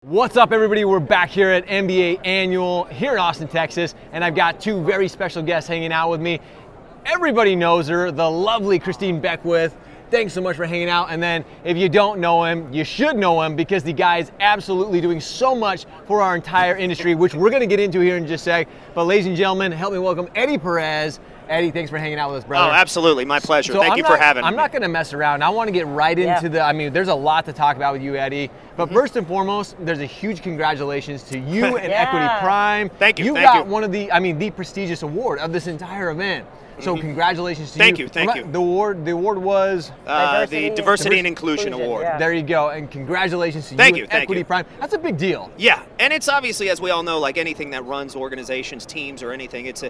What's up, everybody? We're back here at NBA Annual here in Austin, Texas, and I've got two very special guests hanging out with me. Everybody knows her, the lovely Christine Beckwith. Thanks so much for hanging out. And then if you don't know him, you should know him because the guy is absolutely doing so much for our entire industry, which we're going to get into here in just a sec. But ladies and gentlemen, help me welcome Eddy Perez. Eddy, thanks for hanging out with us, brother. Oh, absolutely. My pleasure. Thank you for having me. I'm not going to mess around. I want to get right into there's a lot to talk about with you, Eddy. But first and foremost, there's a huge congratulations to you and Equity Prime. Thank you. You got one of the prestigious award of this entire event. So congratulations to you. Thank you. The award was? The Diversity and Inclusion Award. Yeah. There you go, and congratulations to you and Equity Prime. That's a big deal. Yeah, and it's obviously, as we all know, like anything that runs organizations, teams, or anything, it's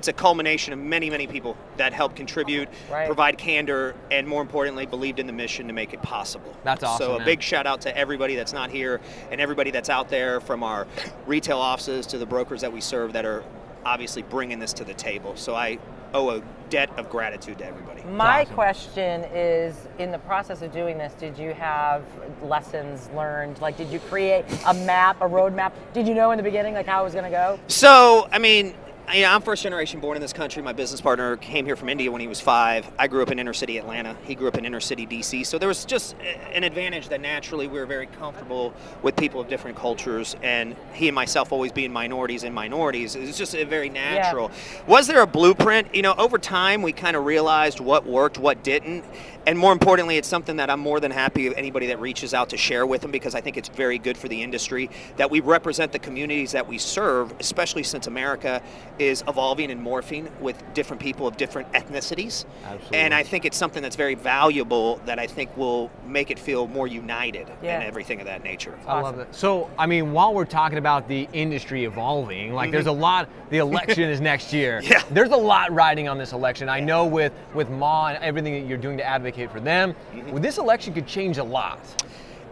a culmination of many, many people that help contribute, provide candor, and more importantly, believed in the mission to make it possible. That's awesome, So a big shout out to everybody that's not here and everybody that's out there, from our retail offices to the brokers that we serve that are obviously bringing this to the table. So I owe a debt of gratitude to everybody. My question is, in the process of doing this, did you have lessons learned? Like, did you create a map, a roadmap? Did you know in the beginning, like, how it was going to go? So, I mean, I'm first generation born in this country. My business partner came here from India when he was 5. I grew up in inner city Atlanta. He grew up in inner city DC. So there was just an advantage that naturally we were very comfortable with people of different cultures, and he and myself always being minorities in minorities. It was just a very natural. Yeah. Was there a blueprint? You know, over time we kind of realized what worked, what didn't. And more importantly, it's something that I'm more than happy with anybody that reaches out to share with them, because I think it's very good for the industry that we represent the communities that we serve, especially since America is evolving and morphing with different people of different ethnicities. Absolutely. And I think it's something that's very valuable that I think will make it feel more united and everything of that nature. I love it. So, I mean, while we're talking about the industry evolving, like there's a lot, the election is next year. Yeah. There's a lot riding on this election. I know with Ma and everything that you're doing to advocate for them, this election could change a lot.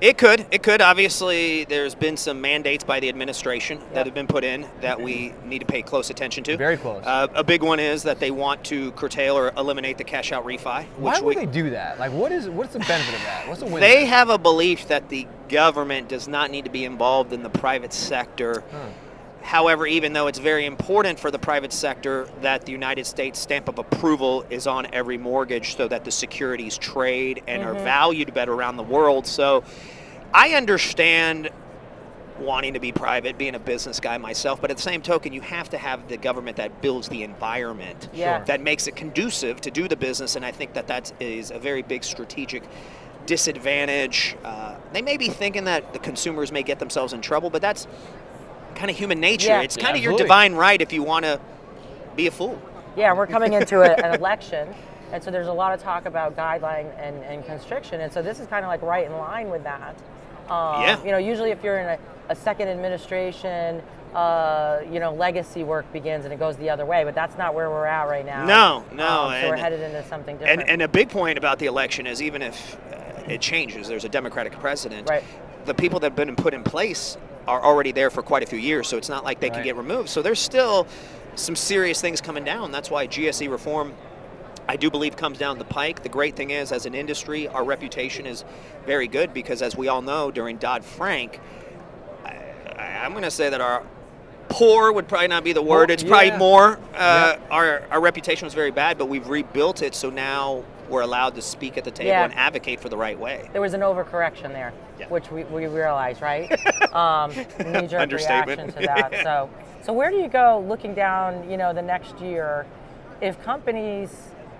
It could. It could. Obviously, there's been some mandates by the administration that have been put in that we need to pay close attention to. Very close. A big one is that they want to curtail or eliminate the cash-out refi. Why would they do that? Like, what's the benefit of that? What's the win? They have a belief that the government does not need to be involved in the private sector. However, even though it's very important for the private sector that the United States stamp of approval is on every mortgage so that the securities trade and are valued better around the world. So I understand wanting to be private, being a business guy myself, but at the same token, you have to have the government that builds the environment that makes it conducive to do the business, and I think that is a very big strategic disadvantage. They may be thinking that the consumers may get themselves in trouble, but that's kind of human nature. Yeah. It's kind of your divine right if you want to be a fool. Yeah, we're coming into an election, and so there's a lot of talk about guideline and constriction, and so this is kind of like right in line with that. You know, usually if you're in a second administration, you know, legacy work begins and it goes the other way, but that's not where we're at right now. No. So we're headed into something different. And a big point about the election is, even if it changes, there's a Democratic president, the people that have been put in place are already there for quite a few years, so it's not like they can get removed. So there's still some serious things coming down. That's why GSE reform, I do believe, comes down the pike. The great thing is, as an industry, our reputation is very good, because as we all know, during Dodd-Frank, I'm going to say that our poor would probably not be the word. It's probably more. Our reputation was very bad, but we've rebuilt it, so now we're allowed to speak at the table and advocate for the right way. There was an overcorrection there, which we realized, right? Knee-jerk reaction to that. So where do you go looking down, you know, the next year, if companies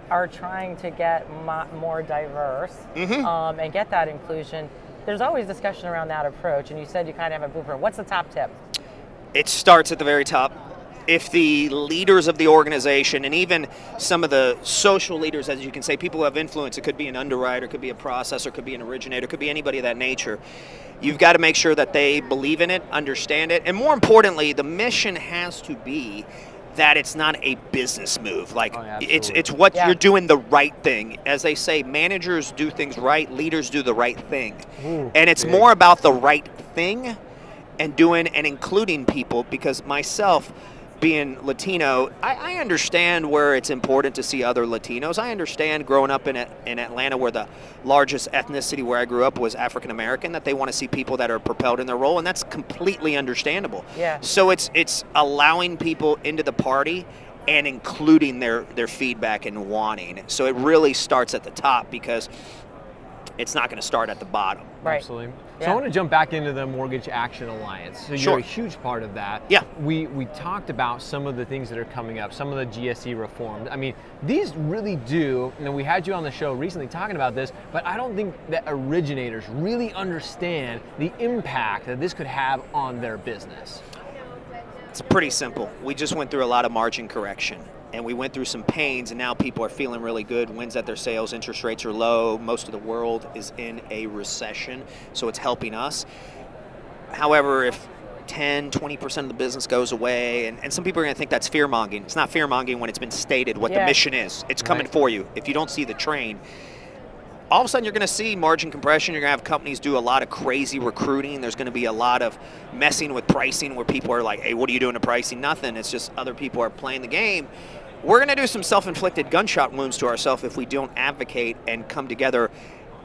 are trying to get more diverse and get that inclusion? There's always discussion around that approach, and you said you kind of have a blueprint. What's the top tip? It starts at the very top. If the leaders of the organization, and even some of the social leaders, as you can say, people who have influence, it could be an underwriter, it could be a processor, it could be an originator, it could be anybody of that nature, you've got to make sure that they believe in it, understand it, and more importantly, the mission has to be that it's not a business move. Like, it's what you're doing the right thing. As they say, managers do things right, leaders do the right thing. And it's more about the right thing and doing and including people, because myself, being Latino, I understand where it's important to see other Latinos. I understand growing up in Atlanta, where the largest ethnicity where I grew up was African American, that they want to see people that are propelled in their role, and that's completely understandable. Yeah. So it's allowing people into the party and including their feedback and wanting. So it really starts at the top, because it's not going to start at the bottom. Right. Absolutely. Yeah. So I want to jump back into the Mortgage Action Alliance. So Sure. you're a huge part of that. Yeah. We talked about some of the things that are coming up, some of the GSE reforms. I mean, these really do, and we had you on the show recently talking about this, but I don't think that originators really understand the impact that this could have on their business. It's pretty simple. We just went through a lot of margin correction, and we went through some pains, and now people are feeling really good. Wins at their sales, interest rates are low. Most of the world is in a recession, so it's helping us. However, if 10, 20% of the business goes away, and some people are going to think that's fear-mongering. It's not fear-mongering when it's been stated what the mission is. It's coming for you. If you don't see the train, all of a sudden you're going to see margin compression. You're going to have companies do a lot of crazy recruiting. There's going to be a lot of messing with pricing, where people are like, hey, what are you doing to pricing? Nothing. It's just other people are playing the game. We're going to do some self-inflicted gunshot wounds to ourselves if we don't advocate and come together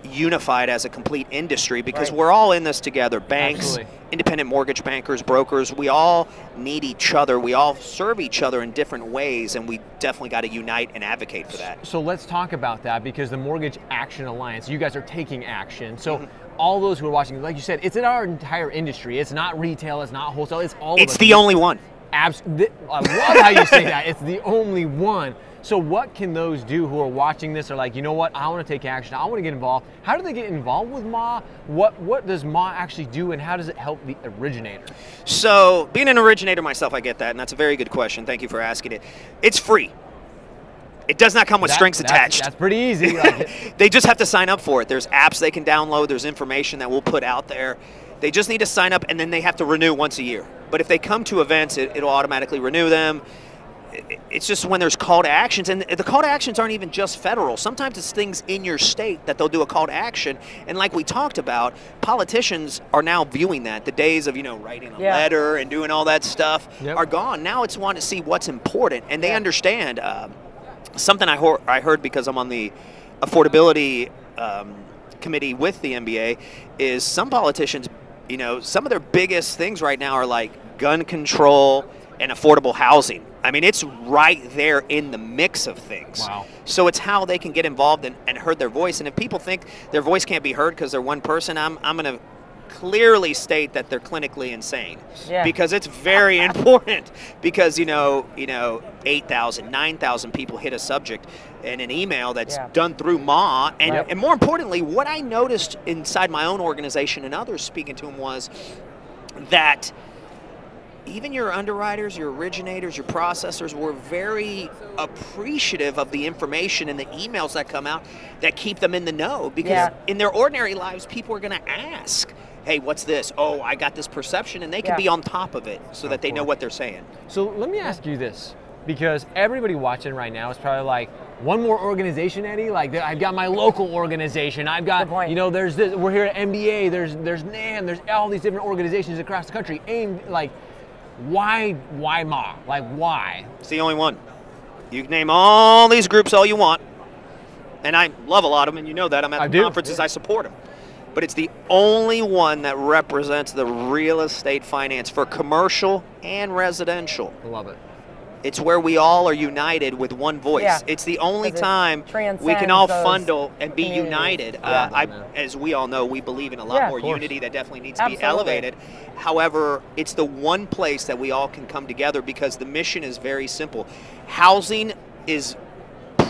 unified as a complete industry, because we're all in this together. Banks, independent mortgage bankers, brokers, we all need each other. We all serve each other in different ways, and we definitely got to unite and advocate for that. So let's talk about that, because the Mortgage Action Alliance, you guys are taking action. So all those who are watching, like you said, it's in our entire industry. It's not retail, it's not wholesale, it's all of us. It's the only one. I love how you say that. It's the only one. So what can those do who are watching this, are like, you know what, I want to take action, I want to get involved. How do they get involved with MA? What does MA actually do, and how does it help the originator? So being an originator myself, I get that, and that's a very good question. Thank you for asking it. It's free. It does not come with strings attached. That's pretty easy. They just have to sign up for it. There's apps they can download. There's information that we'll put out there. They just need to sign up, and then they have to renew once a year. But if they come to events, it'll automatically renew them. It's just when there's call to actions, and the call to actions aren't even just federal. Sometimes it's things in your state that they'll do a call to action. And like we talked about, politicians are now viewing that. The days of, writing a letter and doing all that stuff are gone. Now it's wanting to see what's important, and they understand. Something I heard, because I'm on the affordability committee with the NBA, is some politicians, some of their biggest things right now are like gun control and affordable housing. I mean, it's right there in the mix of things. Wow. So it's how they can get involved and heard their voice. And if people think their voice can't be heard because they're one person, I'm going to clearly state that they're clinically insane, because it's very important. Because 8,000, 9,000 people hit a subject in an email that's done through MA, and more importantly, what I noticed inside my own organization and others speaking to them was that even your underwriters, your originators, your processors were very appreciative of the information and the emails that come out that keep them in the know, because in their ordinary lives, people are going to ask, hey, what's this? Oh, I got this perception, and they can be on top of it so that they know what they're saying. So let me ask you this, because everybody watching right now is probably like, one more organization, Eddie? Like, I've got my local organization. I've got, there's this, we're here at MBA, there's NAM, there's all these different organizations across the country. Why MA? Like, why? It's the only one. You can name all these groups all you want, and I love a lot of them, and you know that. I'm at the conferences, I support them. But it's the only one that represents the real estate finance for commercial and residential. I love it. It's where we all are united with one voice. Yeah. It's the only time we can all fundle and be united. As we all know, we believe in a lot more unity that definitely needs to be elevated. However, it's the one place that we all can come together, because the mission is very simple. Housing is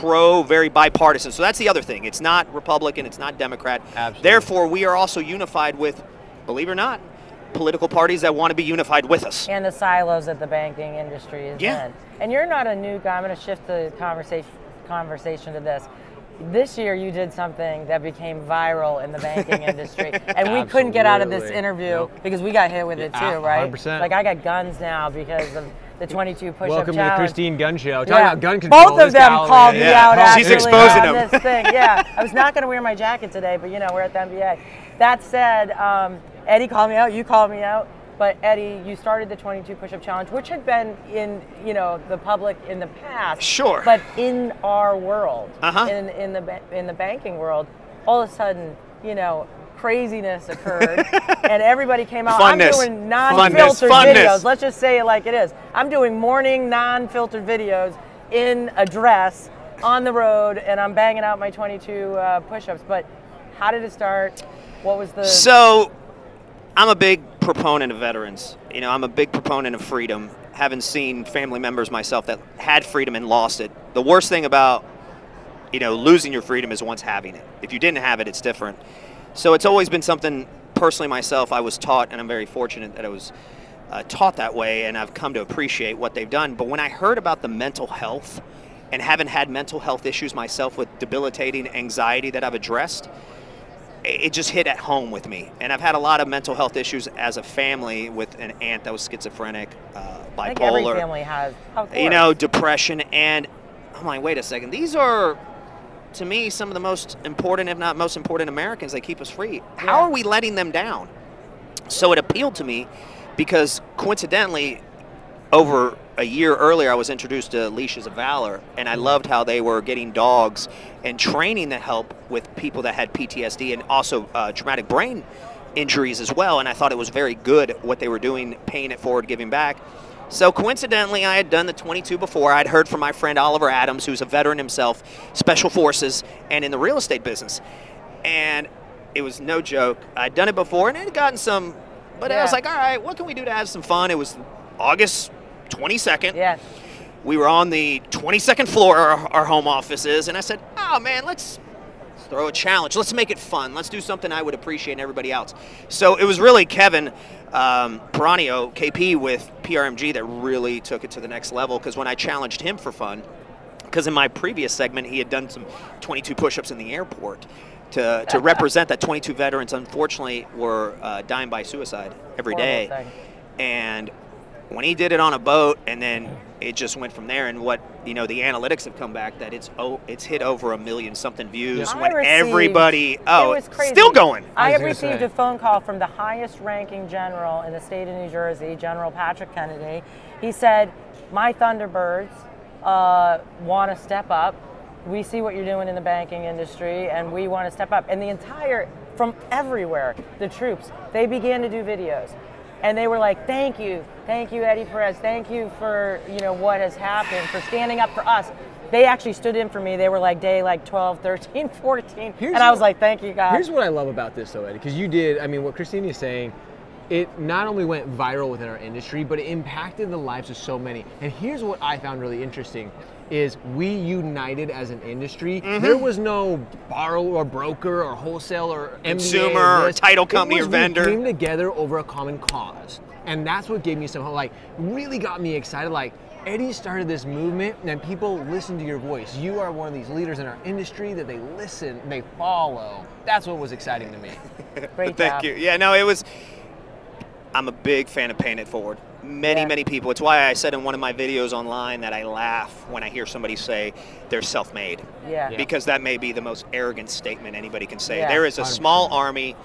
very bipartisan. So that's the other thing. It's not Republican, it's not Democrat. Absolutely. Therefore, we are also unified with, believe it or not, political parties that want to be unified with us. And the silos that the banking industry is in. And you're not a new guy. I'm going to shift the conversation to this. This year you did something that became viral in the banking industry, and we couldn't get out of this interview because we got hit with it too, right? 100%. Like, I got guns now because of the 22 push-up challenge. Welcome to the Christine Gun Show. Talking about gun control. Both of them called me out actually. She's exposing them. This thing. I was not going to wear my jacket today, but we're at the NBA. That said, Eddie called me out. You called me out. But Eddie, you started the 22 push-up challenge, which had been in, you know, the public in the past. Sure. But in our world, in the banking world, all of a sudden, you know, craziness occurred, and everybody came out. I'm doing non-filtered videos. Let's just say it like it is. I'm doing morning non-filtered videos in a dress on the road, and I'm banging out my 22 push-ups. But how did it start? What was the... So, I'm a big proponent of veterans. You know, I'm a big proponent of freedom. Having seen family members myself that had freedom and lost it. The worst thing about, you know, losing your freedom is once having it. If you didn't have it, it's different. So it's always been something, personally myself, I was taught, and I'm very fortunate that I was taught that way, and I've come to appreciate what they've done. But when I heard about the mental health, and having had mental health issues myself with debilitating anxiety that I've addressed, it just hit at home with me. And I've had a lot of mental health issues as a family with an aunt that was schizophrenic, bipolar. I think every family has. Of course. You know, depression. And I'm like, wait a second, these are, to me, some of the most important, if not most important, Americans that keep us free. How are we letting them down? So it appealed to me because, coincidentally, over a year earlier, I was introduced to Leashes of Valor, and I loved how they were getting dogs and training to help with people that had PTSD and also traumatic brain injuries as well. And I thought it was very good what they were doing, paying it forward, giving back. So coincidentally, I had done the 22 before. I'd heard from my friend Oliver Adams, who's a veteran himself, Special Forces, and in the real estate business. And it was no joke. I'd done it before, and it had gotten some, but I was like, all right, what can we do to have some fun? It was August 22nd. Yeah. We were on the 22nd floor, our home office is, and I said, oh, man, let's throw a challenge. Let's make it fun. Let's do something I would appreciate and everybody else. So it was really Kevin Peranio, KP with PRMG, that really took it to the next level, because when I challenged him for fun, because in my previous segment he had done some 22 push-ups in the airport to represent that 22 veterans, unfortunately, were dying by suicide every day. And when he did it on a boat, and then it just went from there, and what, you know, the analytics have come back that it's hit over 1 million something views when everybody, it was crazy. Still going. I have received a phone call from the highest ranking general in the state of New Jersey, General Patrick Kennedy. He said, my Thunderbirds want to step up. We see what you're doing in the banking industry, and we want to step up. And the entire, from everywhere, the troops, they began to do videos. And they were like, thank you, Eddy Perez, thank you for, you know, what has happened, for standing up for us. They actually stood in for me. They were like day 12, 13, 14, and I was like, thank you, guys. Here's what I love about this, though, Eddie, because you did, I mean, what Christine is saying, it not only went viral within our industry, but it impacted the lives of so many. And here's what I found really interesting, is we united as an industry. There was no borrower or broker or wholesale or consumer or title company or vendor. We came together over a common cause. And that's what gave me some hope, like, really got me excited. Like, Eddie started this movement, and people listen to your voice. You are one of these leaders in our industry that they listen, they follow. That's what was exciting to me. Great job. Thank you. Yeah, no, it was, I'm a big fan of paying it forward. Many people. It's why I said in one of my videos online that I laugh when I hear somebody say they're self-made. Yeah. Because that may be the most arrogant statement anybody can say. Yeah. There is a small army,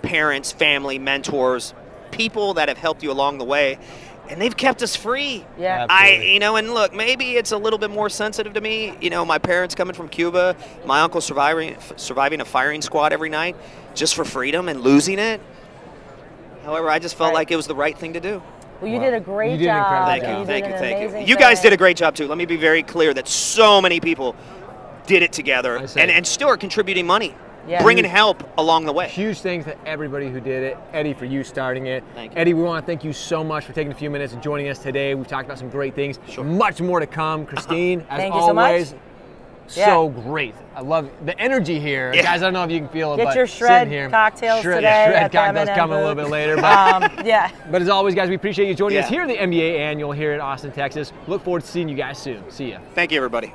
parents, family, mentors, people that have helped you along the way, and they've kept us free. Yeah. You know, and look, maybe it's a little bit more sensitive to me. You know, my parents coming from Cuba, my uncle surviving a firing squad every night just for freedom and losing it. However, I just felt like it was the right thing to do. Well, you did a great job. You did an incredible job. Thank you. You guys did a great job, too. Let me be very clear that so many people did it together and still are contributing money, bringing help along the way. Huge thanks to everybody who did it. Eddie, for you starting it. Thank you. Eddie, we want to thank you so much for taking a few minutes and joining us today. We've talked about some great things. Much more to come. Christine, as always, so great. I love the energy here. Guys, I don't know if you can feel it, Get but your shred cocktails today. Shred cocktails coming a little bit later. But, but as always, guys, we appreciate you joining us here at the NBA Annual here in Austin, Texas. Look forward to seeing you guys soon. See ya. Thank you, everybody.